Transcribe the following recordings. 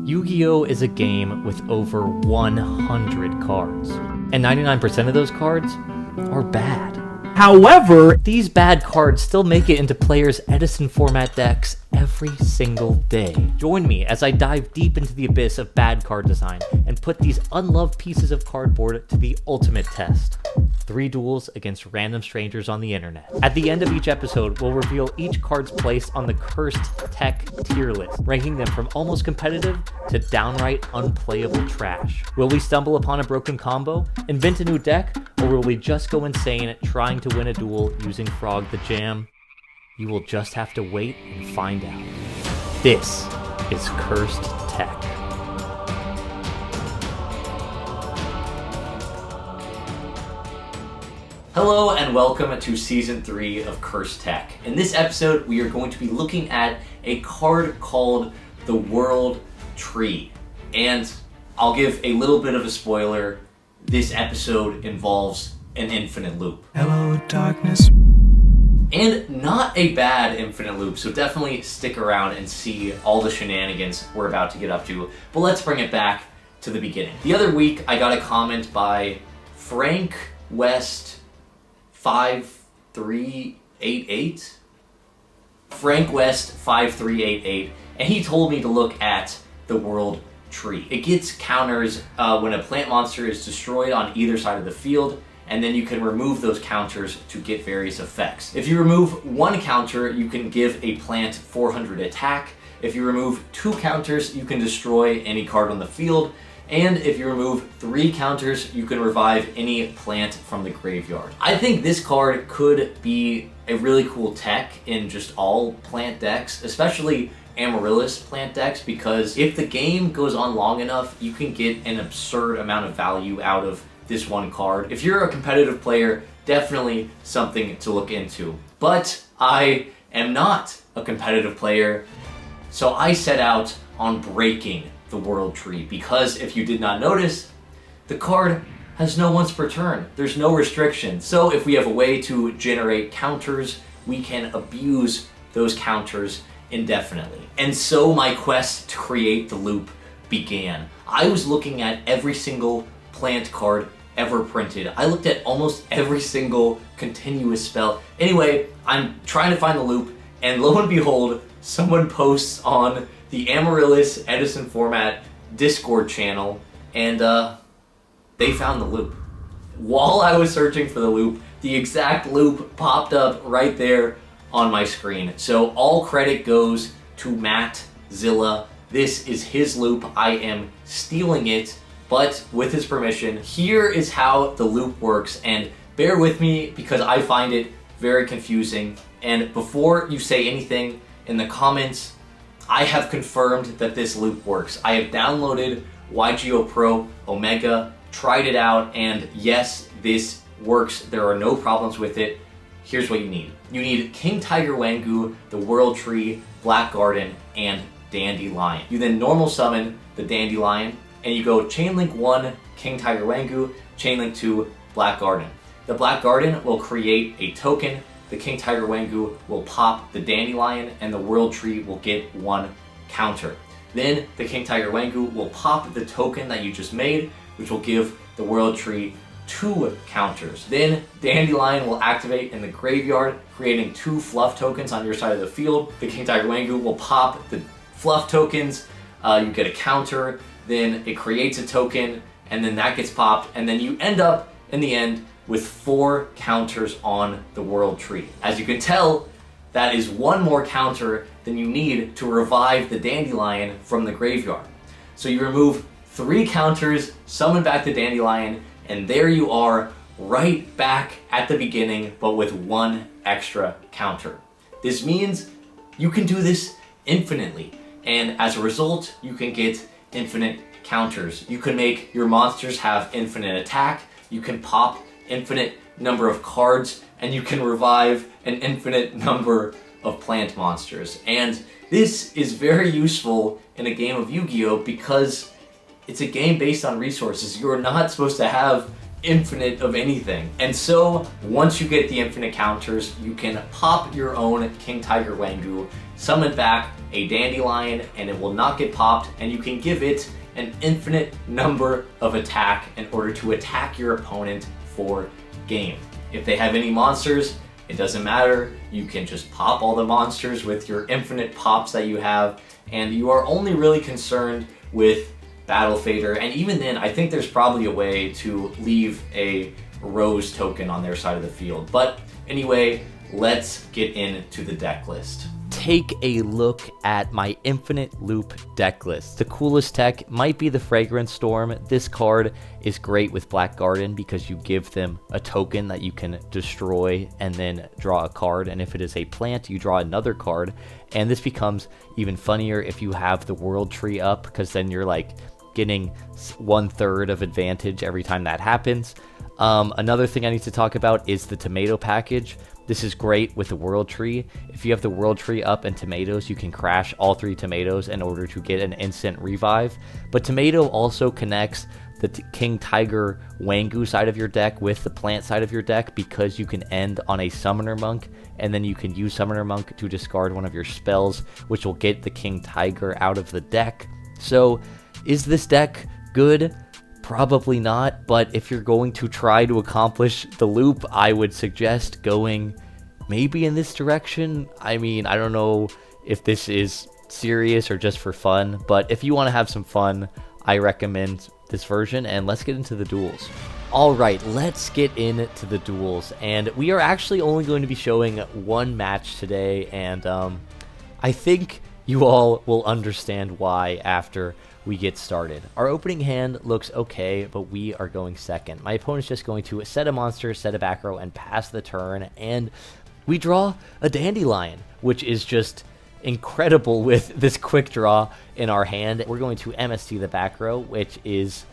Yu-Gi-Oh! Is a game with over 100 cards, and 99% of those cards are bad. However, these bad cards still make it into players' EDISON format decks every single day. Join me as I dive deep into the abyss of bad card design and put these unloved pieces of cardboard to the ultimate test. 3 duels against random strangers on the internet. At the end of each episode, we'll reveal each card's place on the cursed tech tier list, ranking them from almost competitive to downright unplayable trash. Will we stumble upon a broken combo, invent a new deck, or will we just go insane trying to win a duel using Frog the Jam? You will just have to wait and find out. This is Cursed Tech. Hello and welcome to Season 3 of Cursed Tech. In this episode, we are going to be looking at a card called the World Tree. And I'll give a little bit of a spoiler. This episode involves an infinite loop. Hello, darkness. And not a bad infinite loop, so definitely stick around and see all the shenanigans we're about to get up to. But let's bring it back to the beginning. The other week, I got a comment by Frank West 5388. Frank West 5388, and he told me to look at the World Tree. It gets counters when a plant monster is destroyed on either side of the field, and then you can remove those counters to get various effects. If you remove 1 counter, you can give a plant 400 attack. If you remove 2 counters, you can destroy any card on the field. And if you remove 3 counters, you can revive any plant from the graveyard. I think this card could be a really cool tech in just all plant decks, especially Amaryllis plant decks, because if the game goes on long enough, you can get an absurd amount of value out of this one card. If you're a competitive player, definitely something to look into. But I am not a competitive player, so I set out on breaking the World Tree, because if you did not notice, the card has no once per turn. There's no restriction. So if we have a way to generate counters, we can abuse those counters indefinitely. And so my quest to create the loop began. I was looking at every single plant card ever printed. I looked at almost every single continuous spell. Anyway, I'm trying to find the loop, and lo and behold, someone posts on the Amaryllis EDISON format Discord channel, and they found the loop. While I was searching for the loop, the exact loop popped up right there on my screen. So all credit goes to Matt Zilla. This is his loop. I am stealing it, but with his permission. Here is how the loop works, and bear with me because I find it very confusing. And before you say anything in the comments, I have confirmed that this loop works. I have downloaded YGO Pro Omega, tried it out, and yes, this works. There are no problems with it. Here's what you need. You need King Tiger Wangu, the World Tree, Black Garden, and Dandelion. You then normal summon the Dandelion, and you go Chainlink 1, King Tiger Wangu, Chainlink 2, Black Garden. The Black Garden will create a token, the King Tiger Wangu will pop the Dandelion, and the World Tree will get 1 counter. Then the King Tiger Wangu will pop the token that you just made, which will give the World Tree 2 counters. Then Dandelion will activate in the graveyard, creating 2 fluff tokens on your side of the field. The King Tiger Wangu will pop the fluff tokens, you get a counter, then it creates a token, and then that gets popped, and then you end up, in the end, with 4 counters on the World Tree. As you can tell, that is 1 more counter than you need to revive the Dandelion from the graveyard. So you remove 3 counters, summon back the Dandelion, and there you are, right back at the beginning, but with 1 extra counter. This means you can do this infinitely, and as a result, you can get infinite counters. You can make your monsters have infinite attack, you can pop infinite number of cards, and you can revive an infinite number of plant monsters. And this is very useful in a game of Yu-Gi-Oh! Because it's a game based on resources. You're not supposed to have infinite of anything. And so, once you get the infinite counters, you can pop your own King Tiger Wangu, summon back a Dandelion, and it will not get popped, and you can give it an infinite number of attack in order to attack your opponent for game. If they have any monsters, it doesn't matter. You can just pop all the monsters with your infinite pops that you have, and you are only really concerned with Battle Fader, and even then, I think there's probably a way to leave a Rose token on their side of the field. But anyway, let's get into the deck list. Take a look at my Infinite Loop deck list. The coolest tech might be the Fragrance Storm. This card is great with Black Garden because you give them a token that you can destroy and then draw a card, and if it is a plant, you draw another card. And this becomes even funnier if you have the World Tree up, because then you're like getting 1/3 of advantage every time that happens. Another thing I need to talk about is the tomato package. This is great with the World Tree. If you have the World Tree up and tomatoes, you can crash all 3 tomatoes in order to get an instant revive. But tomato also connects the King Tiger Wangu side of your deck with the plant side of your deck, because you can end on a Summoner Monk, and then you can use Summoner Monk to discard one of your spells, which will get the King Tiger out of the deck. So, is this deck good? Probably not, but if you're going to try to accomplish the loop, I would suggest going maybe in this direction. I mean, I don't know if this is serious or just for fun, but if you want to have some fun, I recommend this version, and let's get into the duels. Alright, let's get into the duels, and we are actually only going to be showing one match today, and I think you all will understand why after we get started. Our opening hand looks okay, but we are going second. My opponent's just going to set a monster, set a back row, and pass the turn, and we draw a Dandelion, which is just incredible with this quick draw in our hand. We're going to MST the back row, which is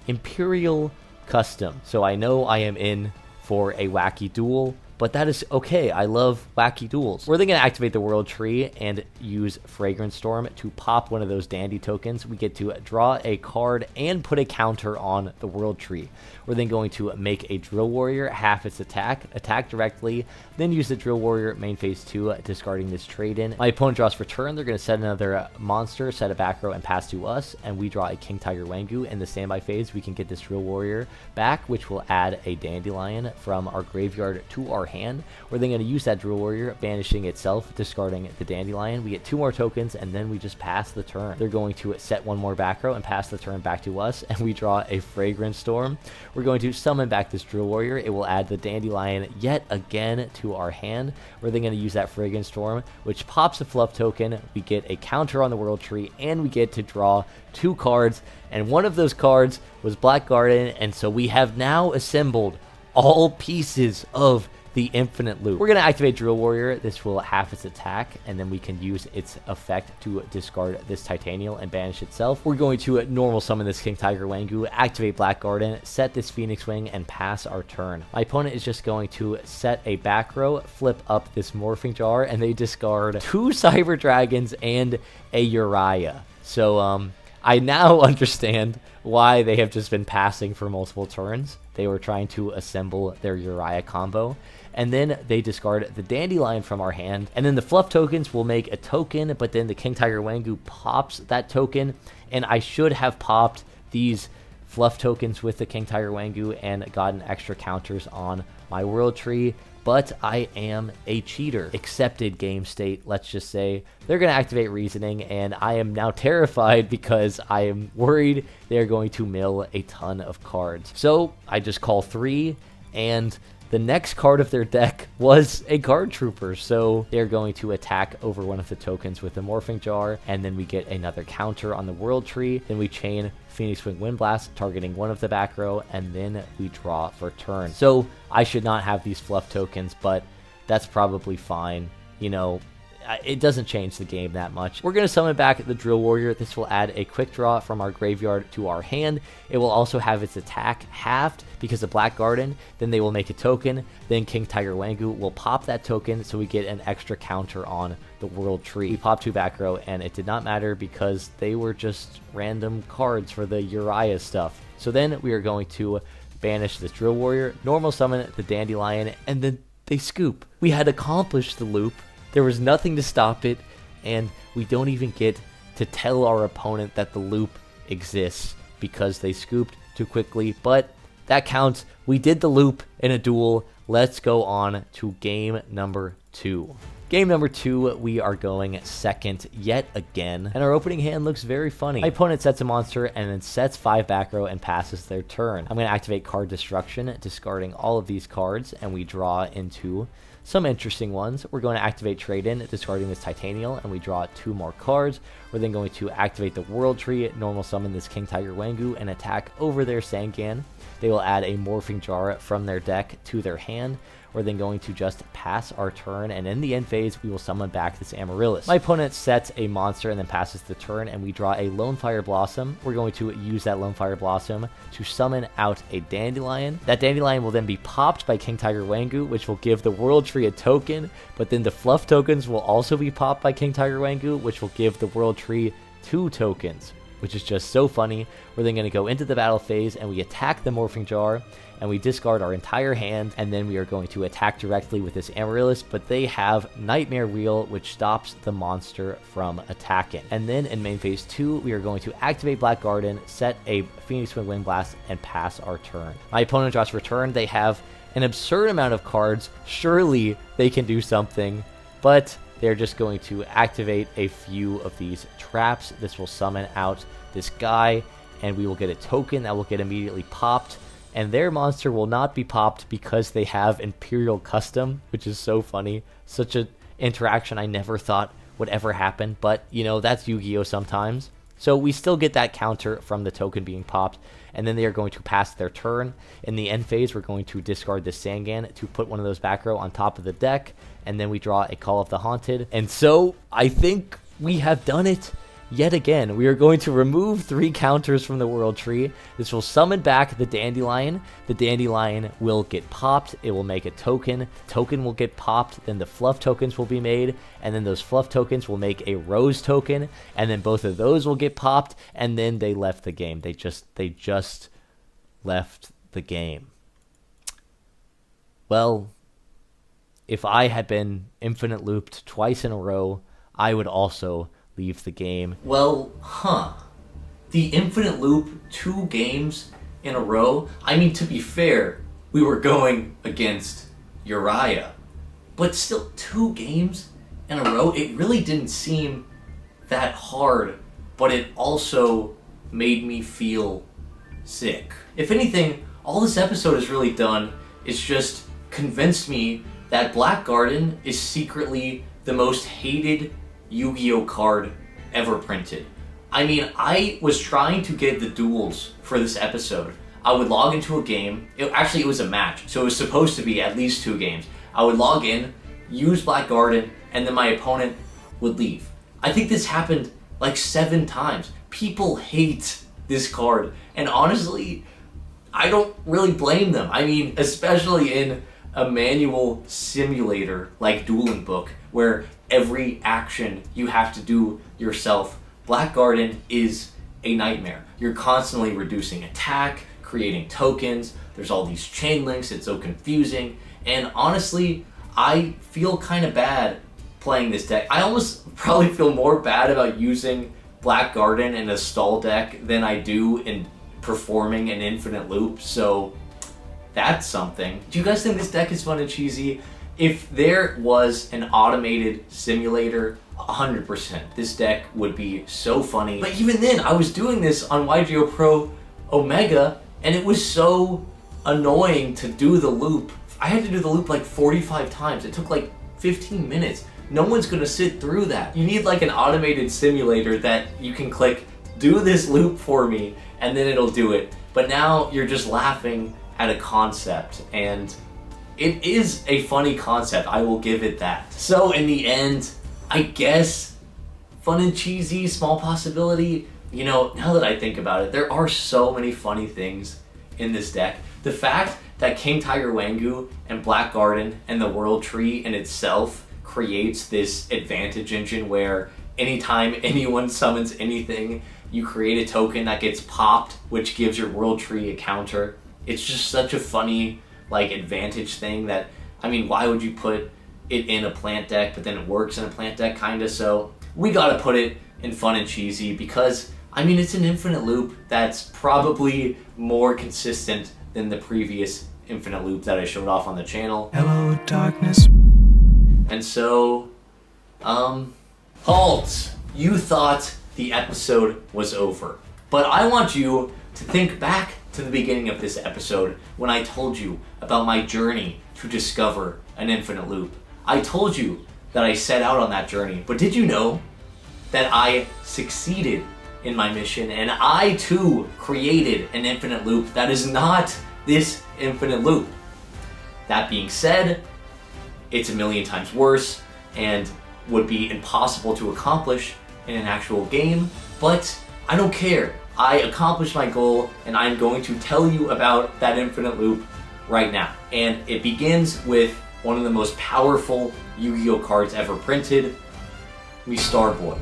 Imperial Custom. So I know I am in for a wacky duel, but that is okay. I love wacky duels. We're then going to activate the World Tree and use Fragrance Storm to pop one of those Dandy tokens. We get to draw a card and put a counter on the World Tree. We're then going to make a Drill Warrior half its attack directly, then use the Drill Warrior main phase 2, discarding this trade-in. My opponent draws for turn. They're going to set another monster, set a back row, and pass to us, and we draw a King Tiger Wangu. In the standby phase, we can get this Drill Warrior back, which will add a Dandelion from our graveyard to our hand. We're then going to use that Drill Warrior, banishing itself, discarding the Dandelion. We get 2 more tokens, and then we just pass the turn. They're going to set 1 more back row and pass the turn back to us, and we draw a Fragrance Storm. We're going to summon back this Drill Warrior. It will add the Dandelion yet again to our hand. We're then going to use that Fragrance Storm, which pops a fluff token. We get a counter on the World Tree, and we get to draw 2 cards, and one of those cards was Black Garden, and so we have now assembled all pieces of the Infinite Loop. We're going to activate Drill Warrior. This will half its attack, and then we can use its effect to discard this Titanial and banish itself. We're going to normal summon this King Tiger Wangu, activate Black Garden, set this Phoenix Wing, and pass our turn. My opponent is just going to set a back row, flip up this Morphing Jar, and they discard 2 Cyber Dragons and a Uriah. So, I now understand why they have just been passing for multiple turns. They were trying to assemble their Uriah combo, and then they discard the Dandelion from our hand, and then the fluff tokens will make a token, but then the King Tiger Wangu pops that token, and I should have popped these fluff tokens with the King Tiger Wangu and gotten extra counters on my World Tree, but I am a cheater. Accepted game state, let's just say. They're going to activate Reasoning, and I am now terrified because I am worried they're going to mill a ton of cards. So I just call 3, and the next card of their deck was a Guard Trooper, so they're going to attack over one of the tokens with the Morphing Jar, and then we get another counter on the World Tree. Then we chain Phoenix Wing Windblast, targeting one of the back row, and then we draw for turn. So I should not have these fluff tokens, but that's probably fine. You know, it doesn't change the game that much. We're going to summon back the Drill Warrior. This will add a quick draw from our graveyard to our hand. It will also have its attack halved because of Black Garden. Then they will make a token. Then King Tiger Wangu will pop that token, so we get an extra counter on the World Tree. We popped 2 back row, and it did not matter because they were just random cards for the Uriah stuff. So then we are going to banish this Drill Warrior, normal summon the Dandelion, and then they scoop. We had accomplished the loop. There was nothing to stop it, and we don't even get to tell our opponent that the loop exists because they scooped too quickly, but that counts. We did the loop in a duel. Let's go on to game number 2. Game number 2, we are going second yet again, and our opening hand looks very funny. My opponent sets a monster and then sets 5 back row and passes their turn. I'm going to activate card destruction, discarding all of these cards, and we draw into some interesting ones. We're going to activate trade-in, discarding this Titanial, and we draw 2 more cards. We're then going to activate the World Tree, normal summon this King Tiger Wangu, and attack over their Sangan. They will add a Morphing Jar from their deck to their hand. We're then going to just pass our turn, and in the end phase, we will summon back this Amaryllis. My opponent sets a monster and then passes the turn, and we draw a Lone Fire Blossom. We're going to use that Lone Fire Blossom to summon out a Dandelion. That Dandelion will then be popped by King Tiger Wangu, which will give the World Tree a token, but then the Fluff tokens will also be popped by King Tiger Wangu, which will give the World Tree 2 tokens, which is just so funny. We're then going to go into the battle phase, and we attack the Morphing Jar, and we discard our entire hand, and then we are going to attack directly with this Amaryllis, but they have Nightmare Wheel, which stops the monster from attacking. And then in main phase 2, we are going to activate Black Garden, set a Phoenix Wind Wind Blast, and pass our turn. My opponent draws for turn. They have an absurd amount of cards. Surely they can do something, but they're just going to activate a few of these traps. This will summon out this guy, and we will get a token that will get immediately popped, and their monster will not be popped because they have Imperial Custom, which is so funny. Such an interaction I never thought would ever happen, but, you know, that's Yu-Gi-Oh! Sometimes. So we still get that counter from the token being popped, and then they are going to pass their turn. In the end phase, we're going to discard the Sangan to put one of those back row on top of the deck, and then we draw a Call of the Haunted. And so I think we have done it. Yet again, we are going to remove 3 counters from the World Tree. This will summon back the Dandelion. The Dandelion will get popped. It will make a token. Token will get popped. Then the Fluff tokens will be made. And then those Fluff tokens will make a Rose token. And then both of those will get popped. And then they left the game. They just left the game. Well, if I had been infinite looped twice in a row, I would also leave the game. Well, the infinite loop 2 games in a row. I mean, to be fair, we were going against Uriah, but still 2 games in a row. It really didn't seem that hard, but it also made me feel sick. If anything, all this episode has really done is just convinced me that Black Garden is secretly the most hated Yu-Gi-Oh! Card ever printed. I mean, I was trying to get the duels for this episode. I would log into a game. It was a match, so it was supposed to be at least 2 games. I would log in, use Black Garden, and then my opponent would leave. I think this happened like 7 times. People hate this card, and honestly, I don't really blame them. I mean, especially in a manual simulator like Dueling Book, where every action you have to do yourself. Black Garden is a nightmare. You're constantly reducing attack, creating tokens, there's all these chain links, it's so confusing, and honestly, I feel kind of bad playing this deck. I almost probably feel more bad about using Black Garden in a stall deck than I do in performing an infinite loop, so that's something. Do you guys think this deck is fun and cheesy? If there was an automated simulator, 100%, this deck would be so funny. But even then, I was doing this on YGO Pro Omega, and it was so annoying to do the loop. I had to do the loop like 45 times. It took like 15 minutes. No one's gonna sit through that. You need like an automated simulator that you can click, do this loop for me, and then it'll do it. But now you're just laughing at a concept, and it is a funny concept, I will give it that. So in the end, I guess, fun and cheesy, small possibility. You know, now that I think about it, there are so many funny things in this deck. The fact that King Tiger Wangu and Black Garden and the World Tree in itself creates this advantage engine where anytime anyone summons anything, you create a token that gets popped, which gives your World Tree a counter. It's just such a funny, like, advantage thing that, I mean, why would you put it in a plant deck, but then it works in a plant deck, kinda? So we gotta put it in fun and cheesy because, I mean, it's an infinite loop that's probably more consistent than the previous infinite loop that I showed off on the channel. Hello, darkness. And so, halt! You thought the episode was over. But I want you to think back to the beginning of this episode when I told you about my journey to discover an infinite loop. I told you that I set out on that journey, but did you know that I succeeded in my mission and I too created an infinite loop that is not this infinite loop? That being said, it's a million times worse and would be impossible to accomplish in an actual game, but I don't care. I accomplished my goal and I'm going to tell you about that infinite loop right now. And it begins with one of the most powerful Yu-Gi-Oh cards ever printed, Me Star Boy.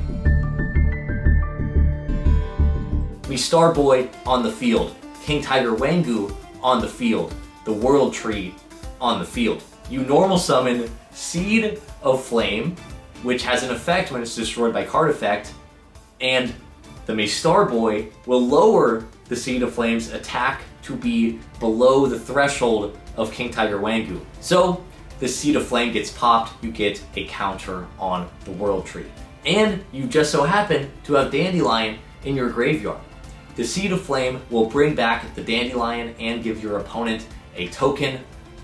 Me Star Boy on the field, King Tiger Wangu on the field, the World Tree on the field. You normal summon Seed of Flame, which has an effect when it's destroyed by card effect, and the Me Star Boy will lower the Seed of Flame's attack to be below the threshold of King Tiger Wangu. So the Seed of Flame gets popped, you get a counter on the World Tree. And you just so happen to have Dandelion in your graveyard. The Seed of Flame will bring back the Dandelion and give your opponent a token.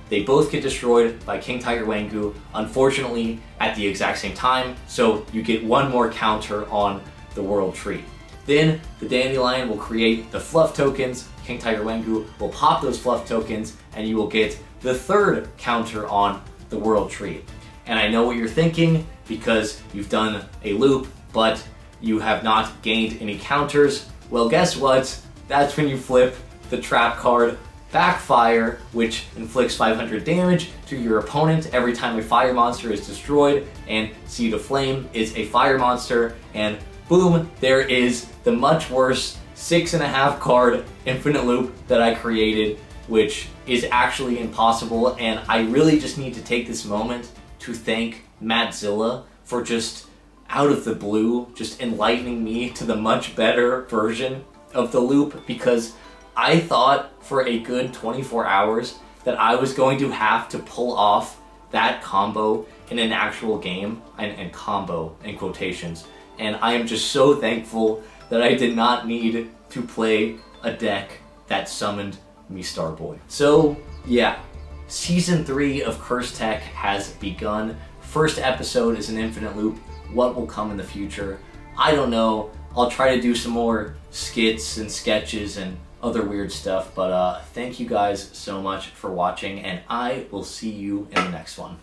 They both get destroyed by King Tiger Wangu, unfortunately at the exact same time, so you get one more counter on the World Tree. Then the Dandelion will create the fluff tokens, King Tiger Wangu will pop those fluff tokens, and you will get the third counter on the World Tree. And I know what you're thinking, because you've done a loop, but you have not gained any counters. Well, guess what? That's when you flip the trap card Backfire, which inflicts 500 damage to your opponent every time a fire monster is destroyed, and Seed of Flame is a fire monster, and boom, there is the much worse 6.5 card infinite loop that I created, which is actually impossible. And I really just need to take this moment to thank Matt Zilla for just out of the blue, just enlightening me to the much better version of the loop, because I thought for a good 24 hours that I was going to have to pull off that combo in an actual game, and combo in quotations. And I am just so thankful that I did not need to play a deck that summoned Me Star Boy. So yeah, Season 3 of Curse Tech has begun. First episode is an infinite loop. What will come in the future? I don't know. I'll try to do some more skits and sketches and other weird stuff, but thank you guys so much for watching, and I will see you in the next one.